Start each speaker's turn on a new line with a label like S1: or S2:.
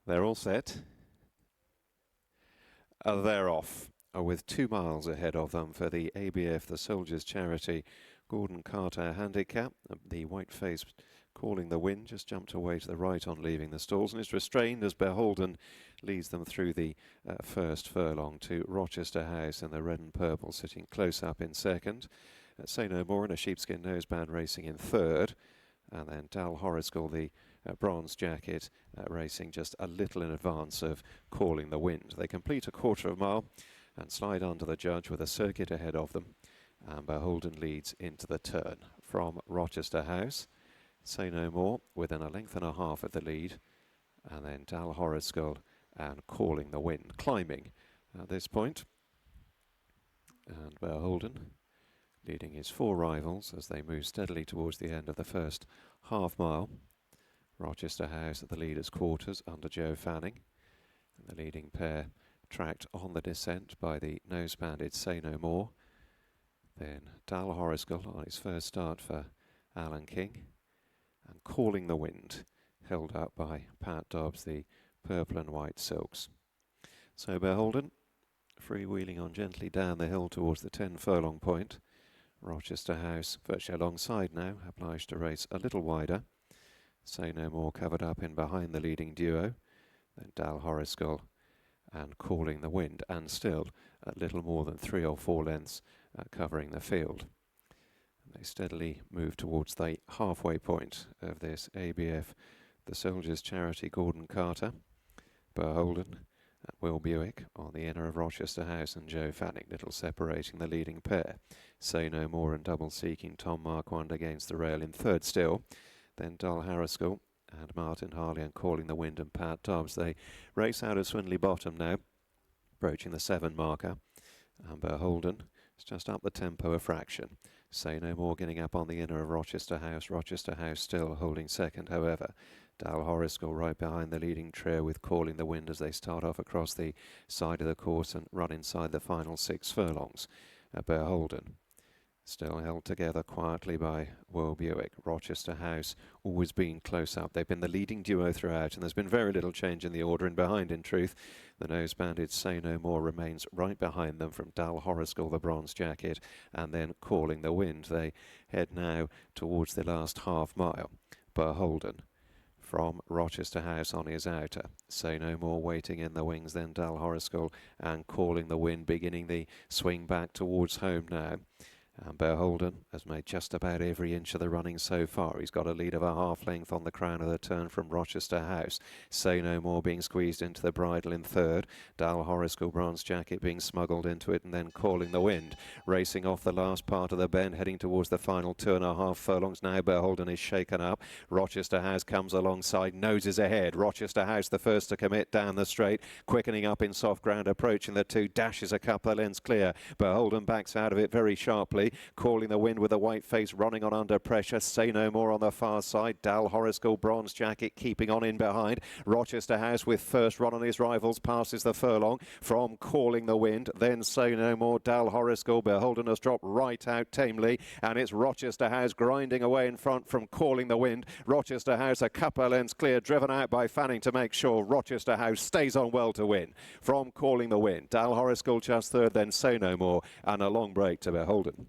S1: They're all set. They're off with 2 miles ahead of them for the ABF, the Soldiers Charity Gordon Carter Handicap. The white face calling the wind just jumped away to the right on leaving the stalls and is restrained as Beholden leads them through the first furlong to Rochester House in the red and purple, sitting close up in second. Say No More in a sheepskin noseband racing in third. And then Dal Horriscall, the bronze jacket, racing just a little in advance of Calling the Wind. They complete a quarter of a mile and slide under the judge with a circuit ahead of them. And Beholden leads into the turn from Rochester House. Say No More within a length and a half of the lead. And then Dal Horriscall and Calling the Wind climbing at this point. And Beholden leading his 4 rivals as they move steadily towards the end of the first half mile. Rochester House at the leaders' quarters under Joe Fanning. And the leading pair tracked on the descent by the nose-banded Say No More. Then Dal Horriscall on his first start for Alan King. And Calling the Wind held up by Pat Dobbs, the purple and white silks. So Beholden freewheeling on gently down the hill towards the 10 furlong point. Rochester House virtually alongside now, obliged to race a little wider. Say No More covered up in behind the leading duo. Then Dal Horriscall and Calling the Wind, and still a little more than 3 or 4 lengths covering the field. And they steadily move towards the halfway point of this ABF, the Soldiers Charity Gordon Carter. Beholden and Will Buick on the inner of Rochester House and Joe Fanning, little separating the leading pair. Say No More and Double Seeking Tom Marquand against the rail in third still. Then Dal Horriscall and Martin Harley and Calling the Wind and Pat Dobbs. They race out of Swindley Bottom now, approaching the 7 marker. And Beholden is just up the tempo a fraction. Say No More getting up on the inner of Rochester House. Rochester House still holding second, however. Dal Horriscall right behind the leading trio with Calling the Wind as they start off across the side of the course and run inside the final 6 furlongs. Beholden still held together quietly by Will Buick. Rochester House always been close up. They've been the leading duo throughout, and there's been very little change in the order. And behind, in truth, the nose-banded Say No More remains right behind them from Dal Horriscall, the bronze jacket, and then Calling the Wind. They head now towards the last half mile. Beholden from Rochester House on his outer. Say No More waiting in the wings, then Dal Horriscall and Calling the Wind beginning the swing back towards home now. And Beholden has made just about every inch of the running so far. He's got a lead of a half length on the crown of the turn from Rochester House. Say No More being squeezed into the bridle in third. Dal Horriscall bronze jacket being smuggled into it, and then Calling the Wind racing off the last part of the bend, heading towards the final 2.5 furlongs. Now Beholden is shaken up. Rochester House comes alongside, noses ahead. Rochester House the first to commit down the straight, quickening up in soft ground, approaching the 2, dashes a couple of lengths clear. Beholden backs out of it very sharply. Calling the Wind with a white face running on under pressure. Say No More on the far side. Dal Horriscall bronze jacket keeping on in behind. Rochester House with first run on his rivals passes the furlong from Calling the Wind. Then Say No More, Dal Horriscall. Beholden has dropped right out tamely, and it's Rochester House grinding away in front from Calling the Wind. Rochester House a couple of lengths clear, driven out by Fanning to make sure Rochester House stays on well to win. From Calling the Wind, Dal Horriscall just third, then Say No More, and a long break to Beholden.